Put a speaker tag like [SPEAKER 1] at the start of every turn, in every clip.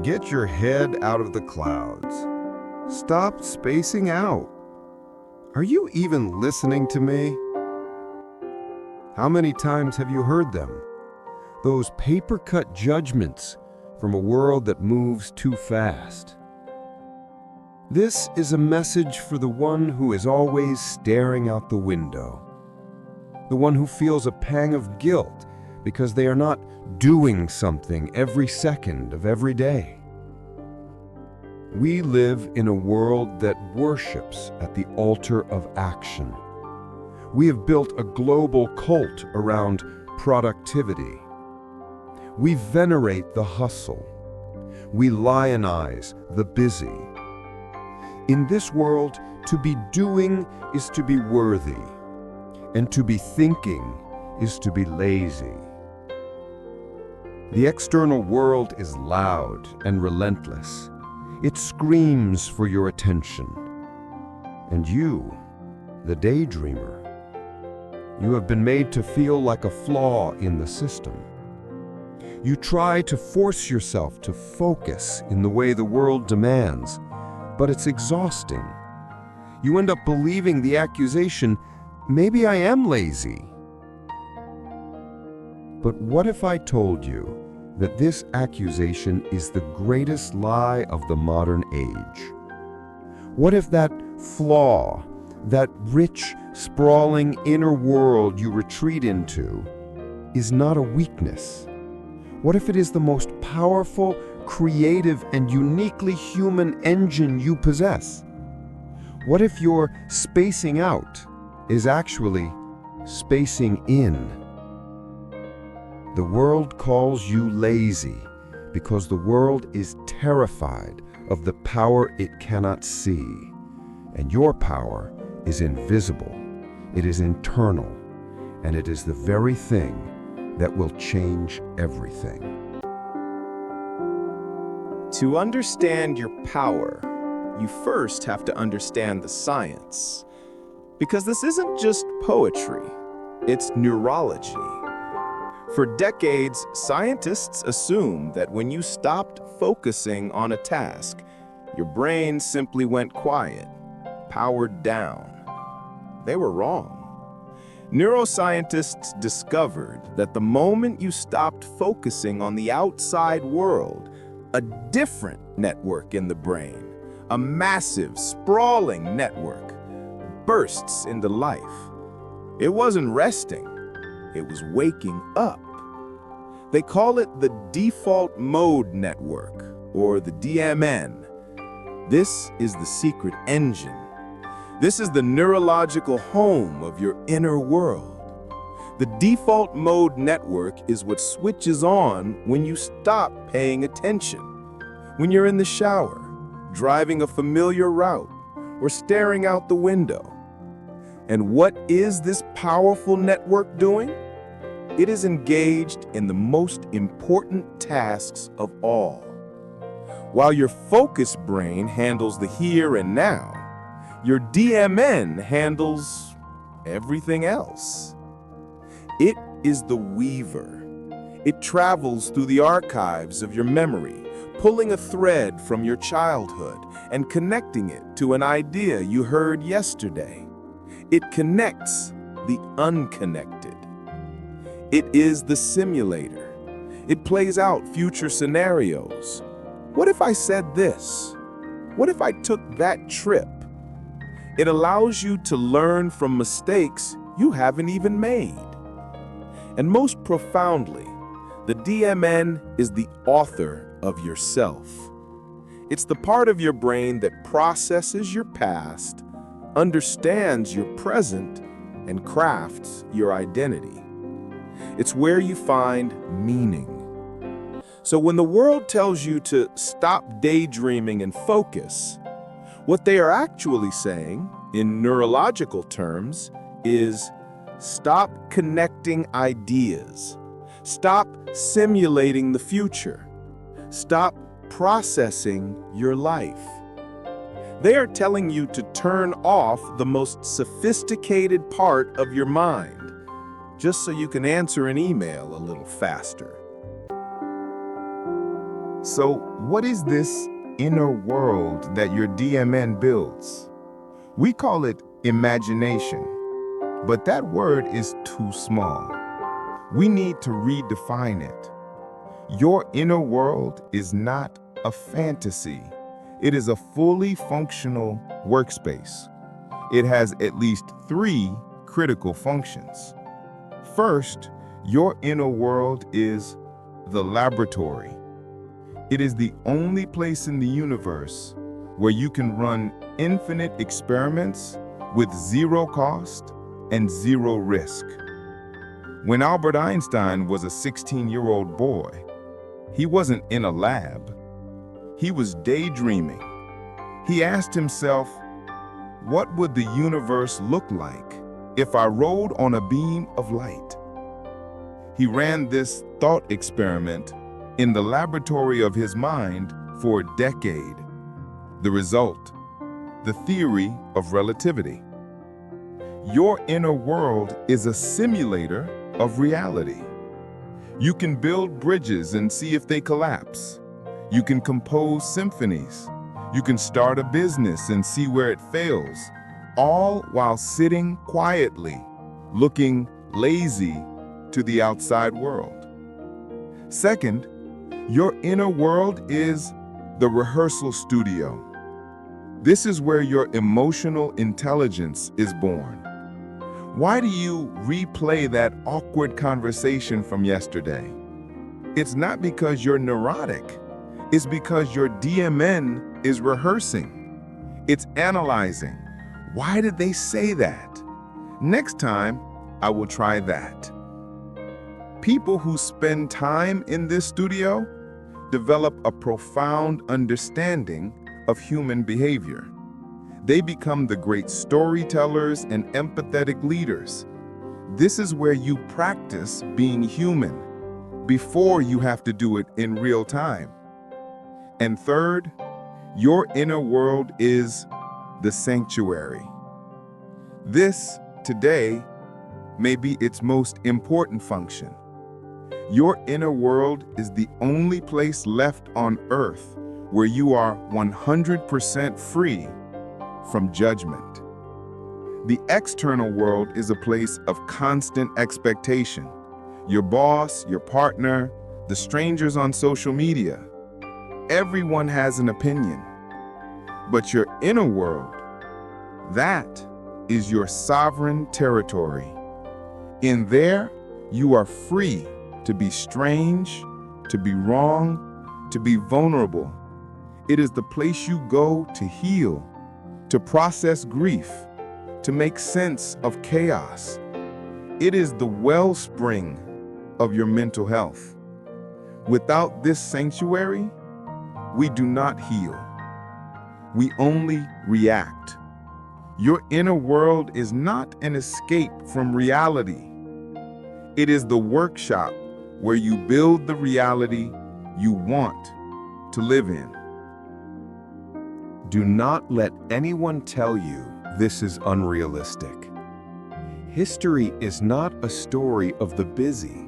[SPEAKER 1] Get your head out of the clouds. Stop spacing out. Are you even listening to me? How many times have you heard them? Those paper-cut judgments from a world that moves too fast. This is a message for the one who is always staring out the window. The one who feels a pang of guilt because they are not doing something every second of every day. We live in a world that worships at the altar of action. We have built a global cult around productivity. We venerate the hustle. We lionize the busy. In this world, to be doing is to be worthy, and to be thinking is to be lazy. The external world is loud and relentless. It screams for your attention. And you, the daydreamer, you have been made to feel like a flaw in the system. You try to force yourself to focus in the way the world demands, but it's exhausting. You end up believing the accusation, maybe I am lazy. But what if I told you that this accusation is the greatest lie of the modern age? What if that flaw, that rich, sprawling inner world you retreat into, is not a weakness? What if it is the most powerful, creative, and uniquely human engine you possess? What if your spacing out is actually spacing in? The world calls you lazy because the world is terrified of the power it cannot see. And your power is invisible, it is internal, and it is the very thing that will change everything.
[SPEAKER 2] To understand your power, you first have to understand the science. Because this isn't just poetry, it's neurology. For decades, scientists assumed that when you stopped focusing on a task, your brain simply went quiet, powered down. They were wrong. Neuroscientists discovered that the moment you stopped focusing on the outside world, a different network in the brain, a massive, sprawling network, bursts into life. It wasn't resting, it was waking up. They call it the default mode network, or the DMN. This is the secret engine. This is the neurological home of your inner world. The default mode network is what switches on when you stop paying attention. When you're in the shower, driving a familiar route, or staring out the window. And what is this powerful network doing? It is engaged in the most important tasks of all. While your focused brain handles the here and now, your DMN handles everything else. It is the weaver. It travels through the archives of your memory, pulling a thread from your childhood and connecting it to an idea you heard yesterday. It connects the unconnected. It is the simulator. It plays out future scenarios. What if I said this? What if I took that trip? It allows you to learn from mistakes you haven't even made. And most profoundly, the DMN is the author of yourself. It's the part of your brain that processes your past, understands your present, and crafts your identity. It's where you find meaning. So when the world tells you to stop daydreaming and focus, what they are actually saying, in neurological terms, is stop connecting ideas. Stop simulating the future. Stop processing your life. They are telling you to turn off the most sophisticated part of your mind, just so you can answer an email a little faster. So, what is this inner world that your DMN builds? We call it imagination, but that word is too small. We need to redefine it. Your inner world is not a fantasy. It is a fully functional workspace. It has at least 3 critical functions. First, your inner world is the laboratory. It is the only place in the universe where you can run infinite experiments with 0 cost and 0 risk. When Albert Einstein was a 16-year-old boy, he wasn't in a lab. He was daydreaming. He asked himself, what would the universe look like if I rode on a beam of light? He ran this thought experiment in the laboratory of his mind for a decade. The result, the theory of relativity. Your inner world is a simulator of reality. You can build bridges and see if they collapse. You can compose symphonies. You can start a business and see where it fails, all while sitting quietly, looking lazy to the outside world. Second, your inner world is the rehearsal studio. This is where your emotional intelligence is born. Why do you replay that awkward conversation from yesterday? It's not because you're neurotic. It's because your DMN is rehearsing. It's analyzing. Why did they say that? Next time, I will try that. People who spend time in this studio develop a profound understanding of human behavior. They become the great storytellers and empathetic leaders. This is where you practice being human before you have to do it in real time. And third, your inner world is the sanctuary. This, today, may be its most important function. Your inner world is the only place left on earth where you are 100% free from judgment. The external world is a place of constant expectation. Your boss, your partner, the strangers on social media. Everyone has an opinion. But your inner world, that is your sovereign territory. In there, you are free to be strange, to be wrong, to be vulnerable. It is the place you go to heal, to process grief, to make sense of chaos. It is the wellspring of your mental health. Without this sanctuary, we do not heal. We only react. Your inner world is not an escape from reality. It is the workshop where you build the reality you want to live in.
[SPEAKER 1] Do not let anyone tell you this is unrealistic. History is not a story of the busy.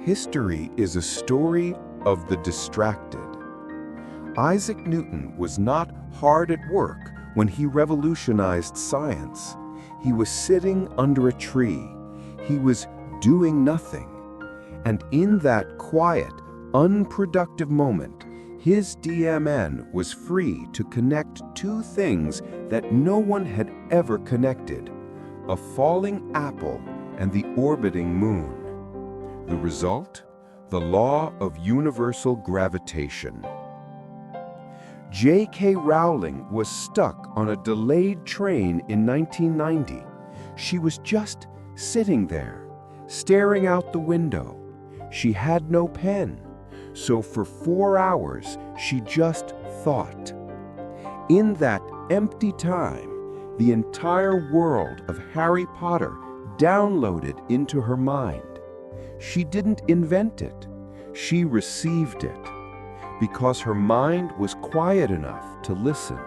[SPEAKER 1] History is a story of the distracted. Isaac Newton was not hard at work when he revolutionized science. He was sitting under a tree. He was doing nothing. And in that quiet, unproductive moment, his DMN was free to connect 2 things that no one had ever connected: a falling apple and the orbiting moon. The result? The law of universal gravitation. J.K. Rowling was stuck on a delayed train in 1990. She was just sitting there, staring out the window. She had no pen, so for 4 hours she just thought. In that empty time, the entire world of Harry Potter downloaded into her mind. She didn't invent it, she received it, because her mind was quiet enough to listen.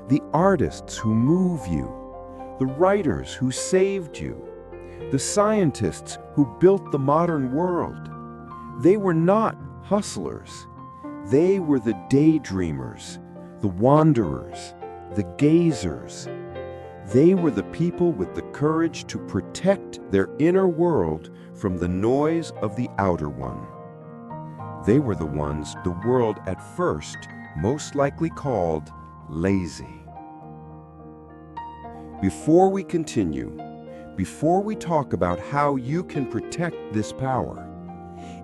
[SPEAKER 1] The artists who move you, the writers who saved you, the scientists who built the modern world, they were not hustlers. They were the daydreamers, the wanderers, the gazers. They were the people with the courage to protect their inner world from the noise of the outer one. They were the ones the world at first most likely called lazy. Before we continue, before we talk about how you can protect this power,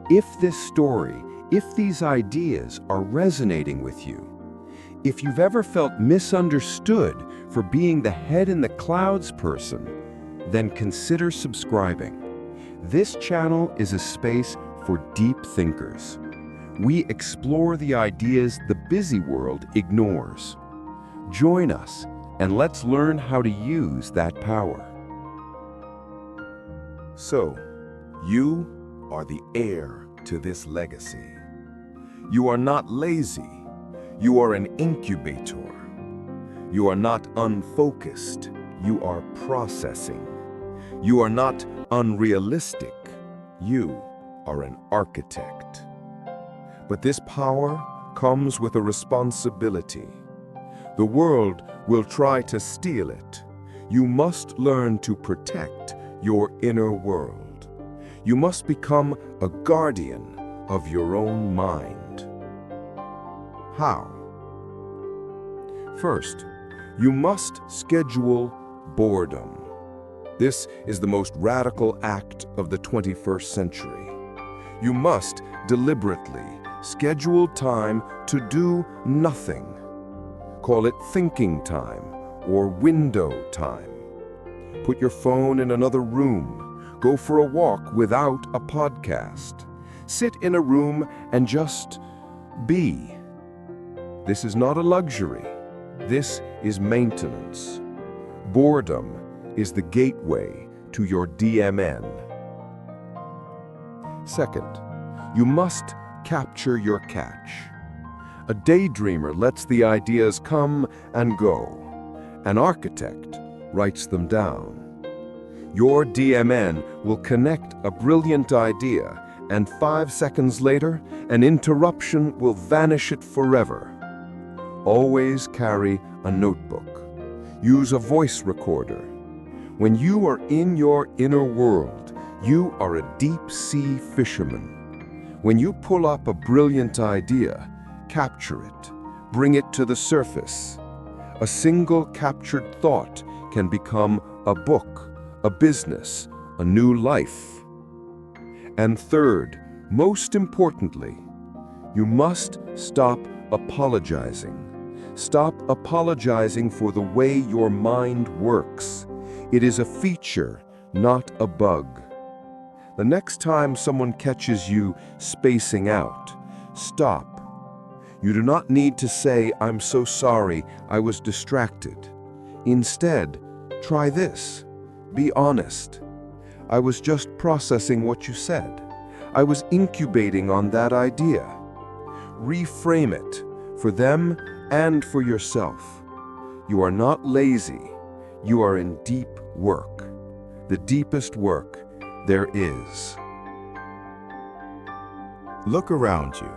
[SPEAKER 1] if this story, if these ideas are resonating with you, if you've ever felt misunderstood for being the head in the clouds person, then consider subscribing. This channel is a space for deep thinkers. We explore the ideas the busy world ignores. Join us and let's learn how to use that power.
[SPEAKER 2] So, you are the heir to this legacy. You are not lazy. You are an incubator. You are not unfocused. You are processing. You are not unrealistic. You are an architect. But this power comes with a responsibility. The world will try to steal it. You must learn to protect your inner world. You must become a guardian of your own mind. How? First, you must schedule boredom. This is the most radical act of the 21st century. You must deliberately schedule time to do nothing. Call it thinking time or window time. Put your phone in another room. Go for a walk without a podcast. Sit in a room and just be. This is not a luxury. This is maintenance. Boredom is the gateway to your DMN. Second, you must capture your catch. A daydreamer lets the ideas come and go. An architect writes them down. Your DMN will connect a brilliant idea, and 5 seconds later, an interruption will vanish it forever. Always carry a notebook. Use a voice recorder. When you are in your inner world, you are a deep-sea fisherman. When you pull up a brilliant idea, capture it. Bring it to the surface. A single captured thought can become a book, a business, a new life. And third, most importantly, you must stop apologizing. Stop apologizing for the way your mind works. It is a feature, not a bug. The next time someone catches you spacing out, stop. You do not need to say, "I'm so sorry, I was distracted." Instead, try this. Be honest. "I was just processing what you said. I was incubating on that idea." Reframe it for them and for yourself. You are not lazy. You are in deep work. The deepest work there is.
[SPEAKER 3] Look around you.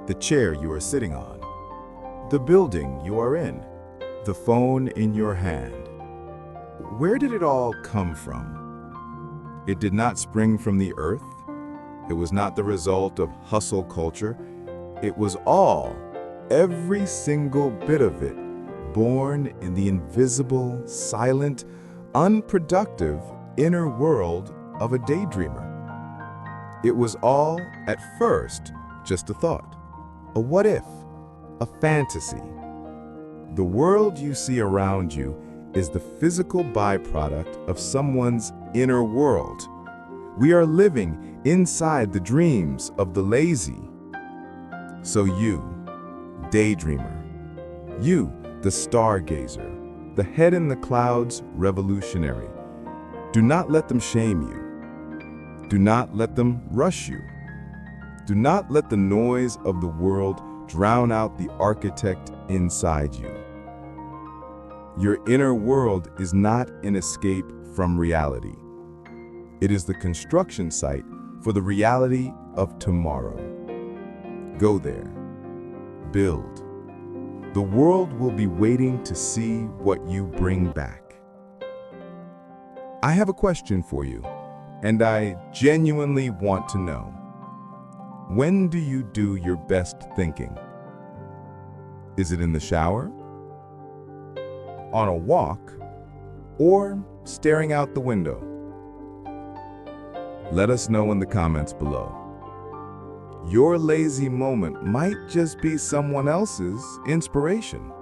[SPEAKER 3] The chair you are sitting on. The building you are in. The phone in your hand. Where did it all come from? It did not spring from the earth. It was not the result of hustle culture. It was all, every single bit of it, born in the invisible, silent, unproductive inner world of a daydreamer. It was all, at first, just a thought, a what if, a fantasy. The world you see around you is the physical byproduct of someone's inner world. We are living inside the dreams of the lazy. So you, daydreamer, you, the stargazer, the head in the clouds revolutionary, do not let them shame you. Do not let them rush you. Do not let the noise of the world drown out the architect inside you. Your inner world is not an escape from reality. It is the construction site for the reality of tomorrow. Go there. Build. The world will be waiting to see what you bring back. I have a question for you, and I genuinely want to know. When do you do your best thinking? Is it in the shower, on a walk, or staring out the window? Let us know in the comments below. Your lazy moment might just be someone else's inspiration.